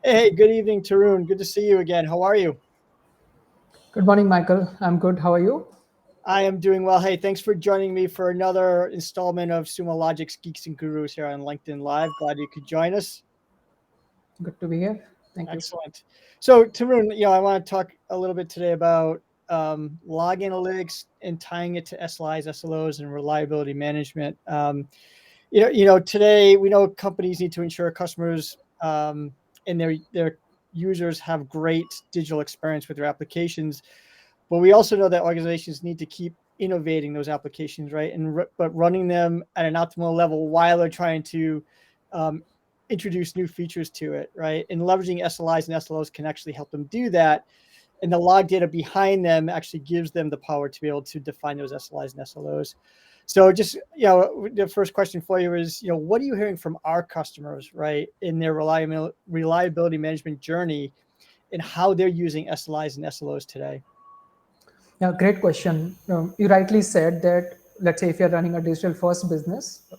Hey, good evening, Tarun. Good to see you again. How are you? Good morning, Michael. I'm good. How are you? I am doing well. Hey, thanks for joining me for another installment of Sumo Logic's Geeks and Gurus here on LinkedIn Live. Glad you could join us. Good to be here. Thank you. Excellent. So, Tarun, I want to talk a little bit today about log analytics and tying it to SLIs, SLOs, and reliability management. Today we know companies need to ensure customers and their users have great digital experience with their applications. But we also know that organizations need to keep innovating those applications, right? But running them at an optimal level while they're trying to um, introduce new features to it, right? And leveraging SLIs and SLOs can actually help them do that. And the log data behind them actually gives them the power to be able to define those SLIs and SLOs. So just, the first question for you is, what are you hearing from our customers, right, in their reliability management journey and how they're using SLIs and SLOs today? Yeah, great question. You rightly said that, let's say, if you're running a digital first business,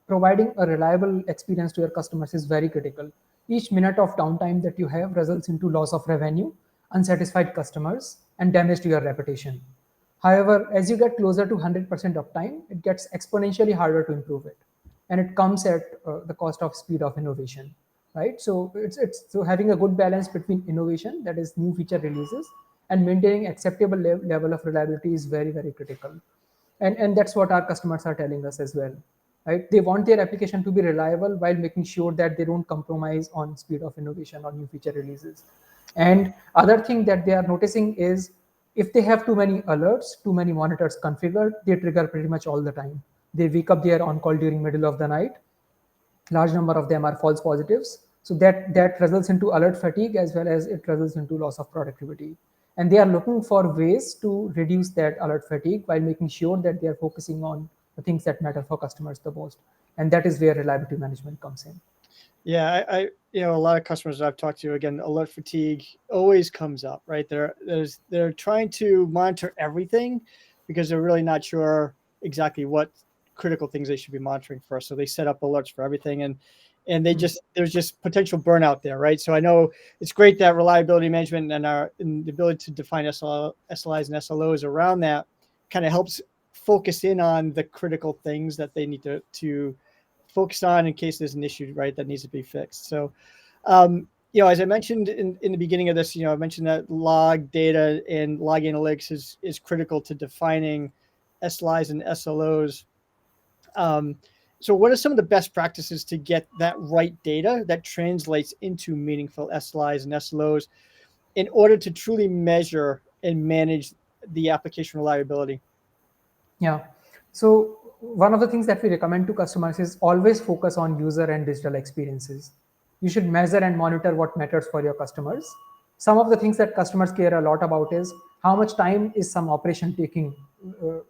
providing a reliable experience to your customers is very critical. Each minute of downtime that you have results into loss of revenue, unsatisfied customers, and damage to your reputation. However, as you get closer to 100% uptime, it gets exponentially harder to improve it, and it comes at the cost of speed of innovation, right? So it's so having a good balance between innovation, that is new feature releases, and maintaining acceptable level of reliability is very very critical, and that's what our customers are telling us as well, right? They want their application to be reliable while making sure that they don't compromise on speed of innovation or new feature releases. And other thing that they are noticing is if they have too many alerts, too many monitors configured, they trigger pretty much all the time. They wake up, they are on call during middle of the night. Large number of them are false positives, so that results into alert fatigue as well as it results into loss of productivity. And they are looking for ways to reduce that alert fatigue while making sure that they are focusing on the things that matter for customers the most, and that is where reliability management comes in. Yeah, a lot of customers I've talked to, again, alert fatigue always comes up, right? They're trying to monitor everything because they're really not sure exactly what critical things they should be monitoring first. So they set up alerts for everything, and Hmm. there's just potential burnout there, right? So I know it's great that reliability management and the ability to define SLIs and SLOs around that kind of helps focus in on the critical things that they need to focus on in case there's an issue, right, that needs to be fixed. So, as I mentioned in the beginning of this, I mentioned that log data and log analytics is critical to defining SLIs and SLOs. Um, so, what are some of the best practices to get that right data that translates into meaningful SLIs and SLOs in order to truly measure and manage the application reliability? Yeah. So one of the things that we recommend to customers is always focus on user and digital experiences. You should measure and monitor what matters for your customers. Some of the things that customers care a lot about is how much time is some operation taking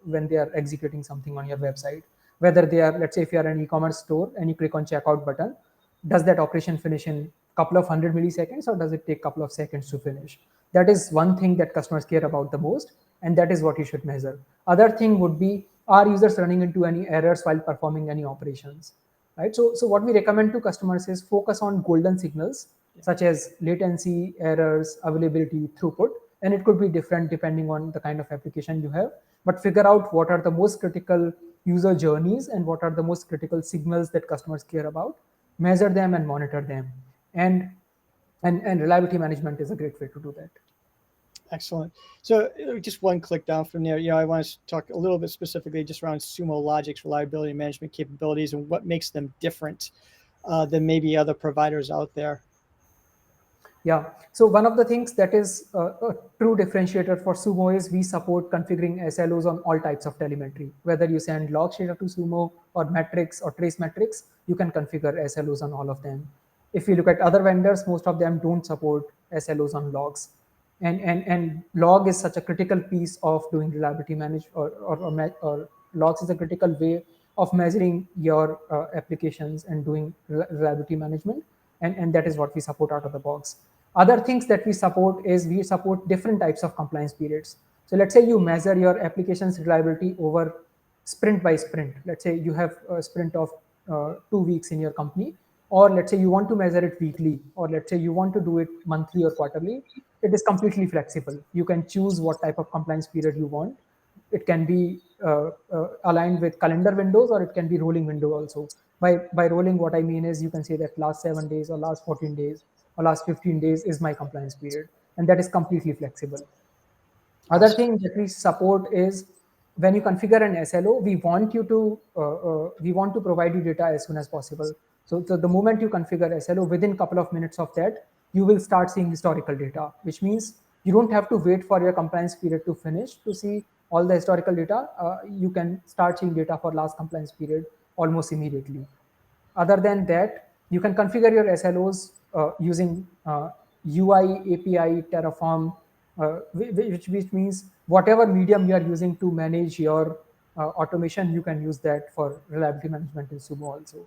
when they are executing something on your website. Whether they are, let's say, if you are an e-commerce store and you click on checkout button, does that operation finish in couple of hundred milliseconds or does it take couple of seconds to finish? That is one thing that customers care about the most, and that is what you should measure. Other thing would be, are users running into any errors while performing any operations, right? So what we recommend to customers is focus on golden signals such as latency, errors, availability, throughput, and it could be different depending on the kind of application you have. But figure out what are the most critical user journeys and what are the most critical signals that customers care about, measure them and monitor them. And and, and reliability management is a great way to do that. Excellent. So just one click down from there, I want to talk a little bit specifically just around Sumo Logic's reliability management capabilities and what makes them different than maybe other providers out there. Yeah. So one of the things that is a true differentiator for Sumo is we support configuring SLOs on all types of telemetry. Whether you send log data to Sumo or metrics or trace metrics, you can configure SLOs on all of them. If you look at other vendors, most of them don't support SLOs on logs. And log is such a critical piece of doing reliability manage or logs is a critical way of measuring your applications and doing reliability management, and that is what we support out of the box. Other things that we support is we support different types of compliance periods. So let's say you measure your application's reliability over sprint by sprint. Let's say you have a sprint of 2 weeks in your company. or let's say you want to measure it weekly, or let's say you want to do it monthly or quarterly, it is completely flexible. You can choose what type of compliance period you want. It can be aligned with calendar windows, or it can be rolling window also. By rolling, what I mean is you can say that last 7 days or last 14 days or last 15 days is my compliance period, and that is completely flexible. Other Awesome. thing that we support is when you configure an SLO, we want to provide you data as soon as possible. So the moment you configure SLO, within a couple of minutes of that, you will start seeing historical data, which means you don't have to wait for your compliance period to finish to see all the historical data. You can start seeing data for last compliance period almost immediately. Other than that, you can configure your SLOs using UI, API, Terraform, which means whatever medium you are using to manage your automation, you can use that for reliability management in Sumo also.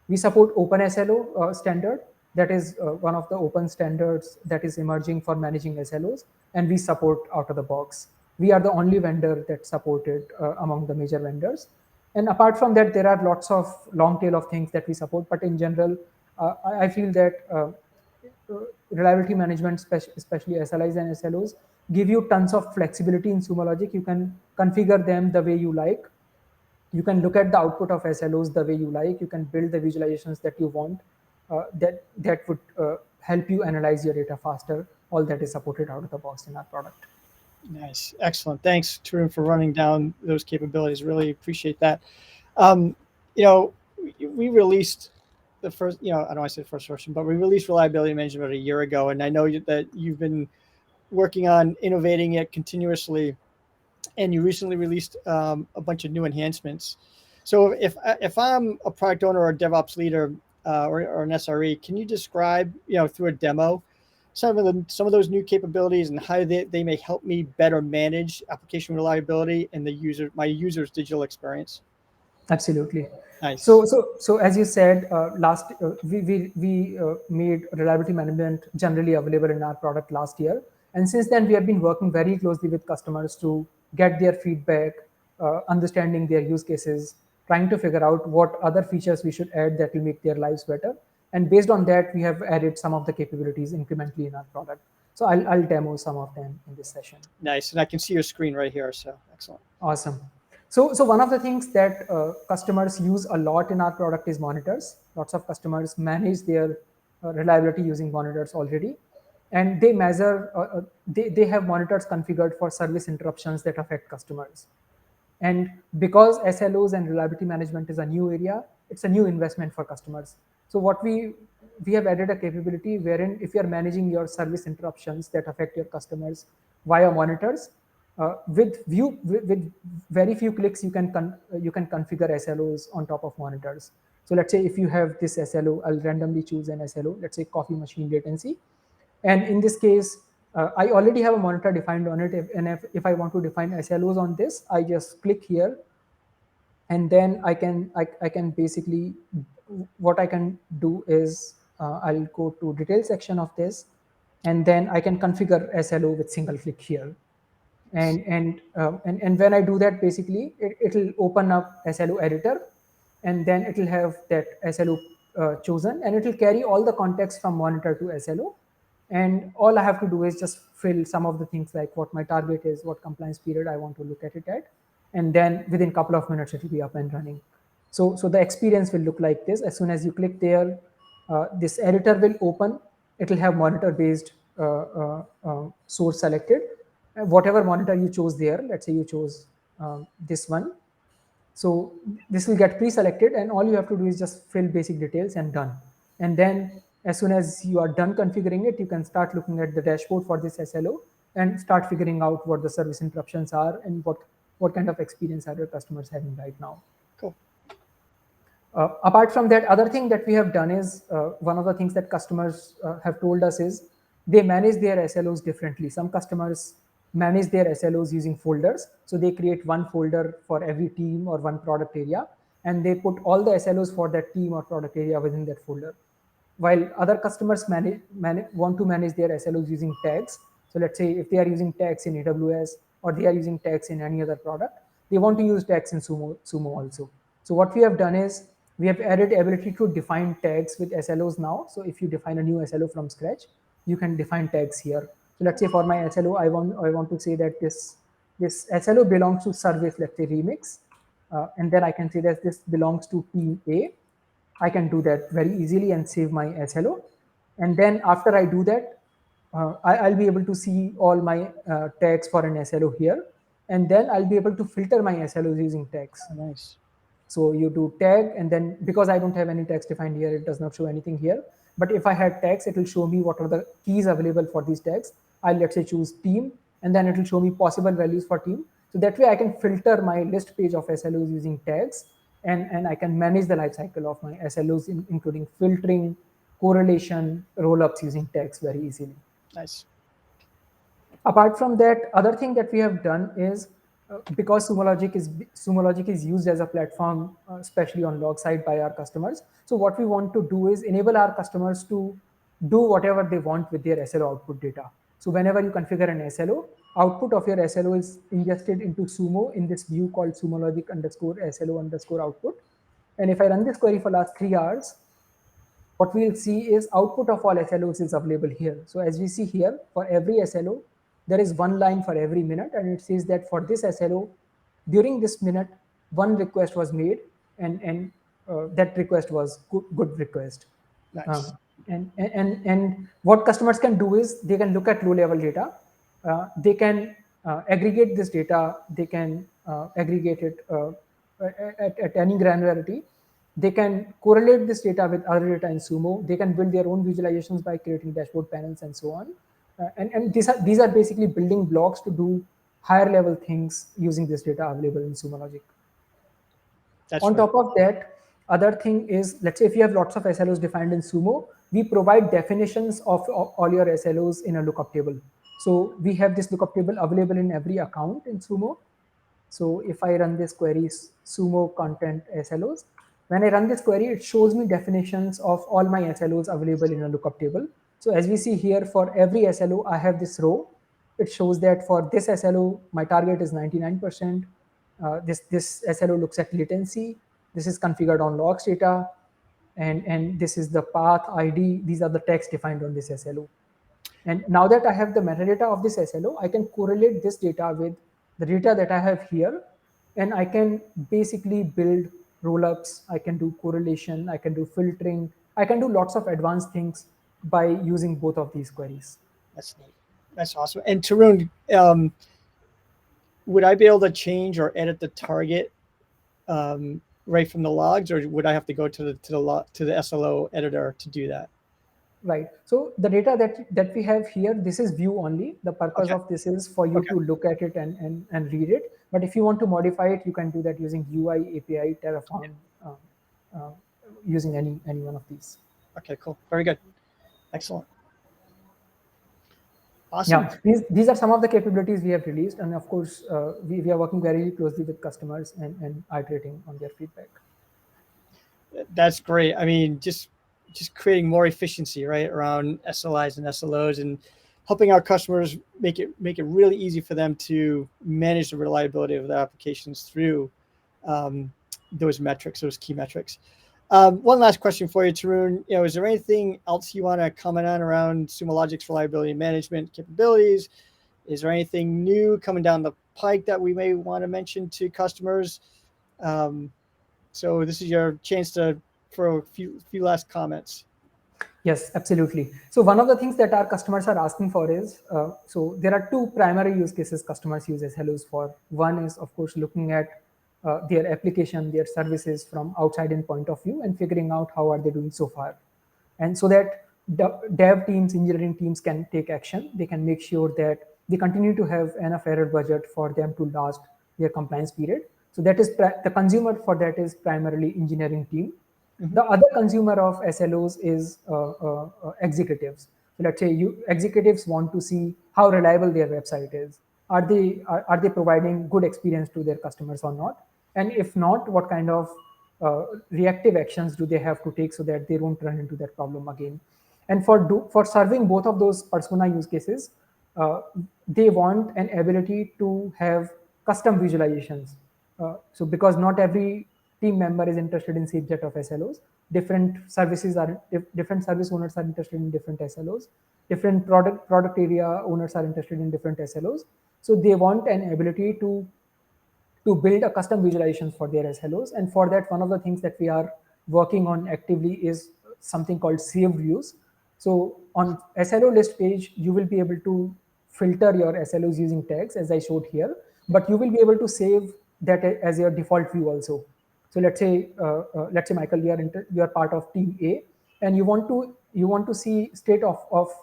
We support OpenSLO standard. That is one of the open standards that is emerging for managing SLOs, and we support out of the box. We are the only vendor that supported among the major vendors. And apart from that, there are lots of long tail of things that we support. But in general, I feel that reliability management, especially SLIs and SLOs, give you tons of flexibility in Sumo Logic. You can configure them the way you like. You can look at the output of SLOs the way you like. You can build the visualizations that you want. That would help you analyze your data faster. All that is supported out of the box in our product. Nice. Excellent. Thanks, Tarun, for running down those capabilities. Really appreciate that. Um, you know, we released the first, I don't want to say the first version, but we released reliability management about a year ago. And I know that you've been working on innovating it continuously, and you recently released a bunch of new enhancements. So if I'm a product owner or a DevOps leader or an SRE, can you describe, through a demo, some of those new capabilities and how they may help me better manage application reliability and my user's digital experience? Absolutely. Nice. So as you said, last we made reliability management generally available in our product last year, and since then we have been working very closely with customers to get their feedback, understanding their use cases, trying to figure out what other features we should add that will make their lives better. And based on that, we have added some of the capabilities incrementally in our product. So I'll demo some of them in this session. Nice. And I can see your screen right here. So excellent. Awesome. So one of the things that customers use a lot in our product is monitors. Lots of customers manage their reliability using monitors already, and they measure. They have monitors configured for service interruptions that affect customers. And because SLOs and reliability management is a new area, it's a new investment for customers. So what we have added a capability wherein if you are managing your service interruptions that affect your customers via monitors, with very few clicks you can configure SLOs on top of monitors. So let's say if you have this SLO, I'll randomly choose an SLO. Let's say coffee machine latency, and in this case, I already have a monitor defined on it. If I want to define SLOs on this, I just click here, and then I can basically, what I can do is I'll go to detail section of this, and then I can configure SLO with single click here. And when I do that, basically it'll open up SLO editor, and then it'll have that SLO chosen, and it'll carry all the context from monitor to SLO. And all I have to do is just fill some of the things like what my target is, what compliance period I want to look at it at, and then within a couple of minutes it will be up and running. So the experience will look like this. As soon as you click there, this editor will open. It will have monitor based source selected. Whatever monitor you chose there, let's say you chose this one, so this will get pre-selected, and all you have to do is just fill basic details and done. And then as soon as you are done configuring it, you can start looking at the dashboard for this SLO and start figuring out what the service interruptions are and what kind of experience are your customers having right now. Cool. Apart from that, other thing that we have done is one of the things that customers have told us is they manage their SLOs differently. Some customers manage their SLOs using folders. So they create one folder for every team or one product area, and they put all the SLOs for that team or product area within that folder. While other customers want to manage their SLOs using tags. So let's say if they are using tags in AWS or they are using tags in any other product, they want to use tags in Sumo also. So what we have done is We have added ability to define tags with SLOs now. So if you define a new SLO from scratch, you can define tags here. So let's say for my SLO, I want to say that this SLO belongs to service, let's say remix, and then I can say that this belongs to team A. I can do that very easily and save my SLO. And then after I do that, I'll be able to see all my tags for an SLO here. And then I'll be able to filter my SLOs using tags. Nice. So you do tag, and then because I don't have any tags defined here, it does not show anything here. But if I had tags, it will show me what are the keys available for these tags. I'll, let's say, choose team, and then it will show me possible values for team. So that way I can filter my list page of SLOs using tags, and I can manage the life cycle of my SLOs, including filtering, correlation, roll-ups using tags very easily. Nice. Apart from that, other thing that we have done is because Sumo Logic is used as a platform, especially on log side by our customers. So what we want to do is enable our customers to do whatever they want with their SLO output data. So whenever you configure an SLO, output of your SLO is ingested into Sumo in this view called Sumo Logic underscore SLO underscore output. And if I run this query for last 3 hours, what we'll see is output of all SLOs is available here. So as we see here, for every SLO, there is one line for every minute, and it says that for this SLO, during this minute, one request was made, and that request was good request. Nice. And what customers can do is they can look at low level data, they can aggregate this data, they can aggregate it at any granularity. They can correlate this data with other data in Sumo. They can build their own visualizations by creating dashboard panels and so on. And these are basically building blocks to do higher level things using this data available in Sumo Logic. That's On right. top of that, other thing is, let's say if you have lots of SLOs defined in Sumo, we provide definitions of all your SLOs in a lookup table. So we have this lookup table available in every account in Sumo. So if I run this query Sumo content SLOs, when I run this query, it shows me definitions of all my SLOs available in a lookup table. So as we see here, for every SLO, I have this row. It shows that for this SLO, my target is 99%. This SLO looks at latency. This is configured on logs data, and this is the path ID. These are the text defined on this SLO. And now that I have the metadata of this SLO, I can correlate this data with the data that I have here, and I can basically build rollups. I can do correlation. I can do filtering. I can do lots of advanced things by using both of these queries. That's neat. That's awesome. And Tarun, would I be able to change or edit the target right from the logs, or would I have to go to the SLO editor to do that? Right. So the data that we have here, this is view only. The purpose Okay. of this is for you Okay. to look at it and read it. But if you want to modify it, you can do that using UI, API, Terraform, uh, uh, using any one of these. Okay. Cool. Very good. Excellent. Awesome. Yeah, these are some of the capabilities we have released, and of course, we are working very closely with customers and iterating on their feedback. That's great. I mean, just creating more efficiency, right, around SLIs and SLOs, and helping our customers make it really easy for them to manage the reliability of their applications through those metrics, those key metrics. One last question for you, Tarun. Is there anything else you want to comment on around Sumo Logic's reliability management capabilities? Is there anything new coming down the pike that we may want to mention to customers? Um, so this is your chance for a few last comments. Yes, absolutely. So one of the things that our customers are asking for is, so there are two primary use cases customers use SLOs for. One is, of course, looking at their application, their services from outside in point of view and figuring out how are they doing so far. And so that dev teams, engineering teams can take action. They can make sure that they continue to have enough error budget for them to last their compliance period. So that is the consumer for that is primarily engineering team. The other consumer of SLOs is executives. So let's say executives want to see how reliable their website is. Are they providing good experience to their customers or not? And if not, what kind of reactive actions do they have to take so that they don't run into that problem again? And for serving both of those persona use cases, uh, they want an ability to have custom visualizations. So because not every team member is interested in same set of SLOs. Different services are different service owners are interested in different SLOs. Different product area owners are interested in different SLOs. So they want an ability to build a custom visualizations for their SLOs. And for that, one of the things that we are working on actively is something called saved views. So on SLO list page, you will be able to filter your SLOs using tags as I showed here, but you will be able to save that as your default view also. So let's say Michael, you are part of team A, and you want to see state of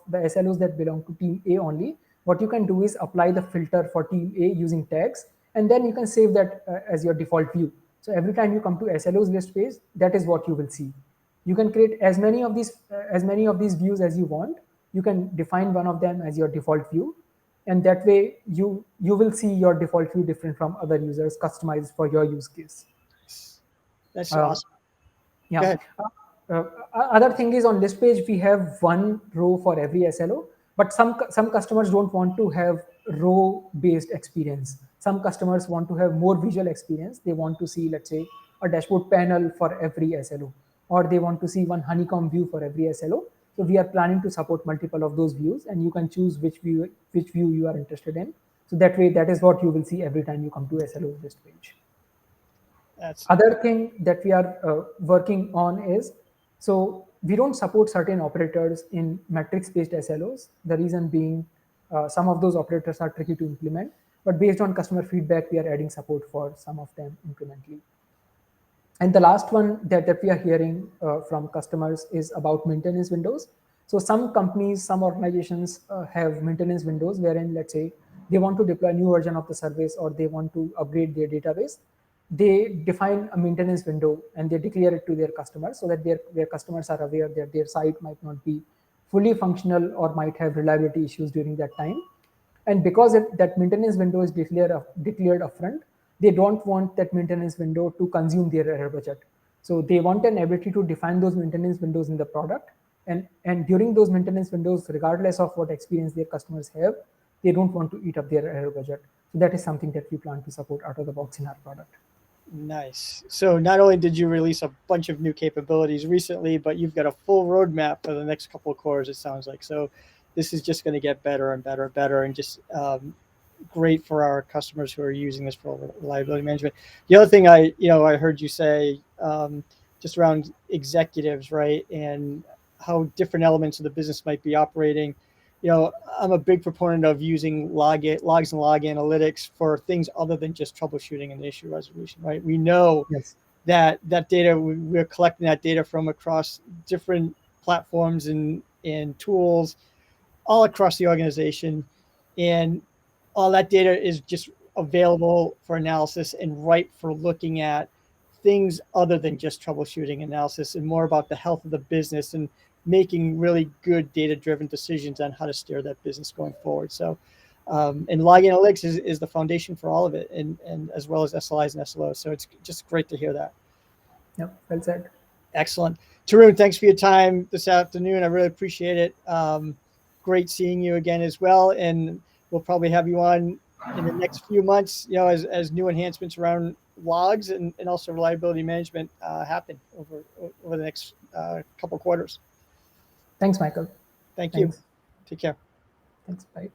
the SLOs that belong to team A only. What you can do is apply the filter for team A using tags, and then you can save that as your default view. So every time you come to SLOs list page, that is what you will see. You can create as many of these views as you want. You can define one of them as your default view, and that way you will see your default view different from other users, customized for your use case. That's Uh, awesome. Go yeah. ahead. Other thing is on list page we have one row for every SLO, but some customers don't want to have row based experience. Some customers want to have more visual experience. They want to see, let's say, a dashboard panel for every SLO, or they want to see one honeycomb view for every SLO. So we are planning to support multiple of those views, and you can choose which view you are interested in. So that way, that is what you will see every time you come to SLO list page. That's Other thing that we are working on is, so we don't support certain operators in matrix based SLOs. The reason being, some of those operators are tricky to implement, but based on customer feedback, we are adding support for some of them incrementally. And the last one that we are hearing from customers is about maintenance windows. So some companies, some organizations have maintenance windows wherein, let's say, they want to deploy a new version of the service or they want to upgrade their database. They define a maintenance window and they declare it to their customers so that their customers are aware that their site might not be fully functional or might have reliability issues during that time. And because that maintenance window is declared upfront, they don't want that maintenance window to consume their error budget. So they want an ability to define those maintenance windows in the product. And during those maintenance windows, regardless of what experience their customers have, they don't want to eat up their error budget. So that is something that we plan to support out of the box in our product. nice. So not only did you release a bunch of new capabilities recently, but you've got a full roadmap for the next couple of quarters, it sounds like. So this is just going to get better and better and better, and just great for our customers who are using this for reliability management. The other thing I heard you say, just around executives, right, and how different elements of the business might be operating. I'm a big proponent of using logs and log analytics for things other than just troubleshooting and issue resolution, right? We know Yes. that data, we're collecting that data from across different platforms and tools all across the organization. And all that data is just available for analysis and ripe for looking at things other than just troubleshooting analysis, and more about the health of the business and making really good data driven decisions on how to steer that business going forward. So, and log analytics is the foundation for all of it, and as well as SLIs and SLOs. So it's just great to hear that. Yep. Well said. Excellent. Tarun, thanks for your time this afternoon. I really appreciate it. Great seeing you again as well. And we'll probably have you on in the next few months, as new enhancements around logs and also reliability management happen over the next couple quarters. Thanks, Michael. Thank you. Thanks. Take care. Thanks. Bye.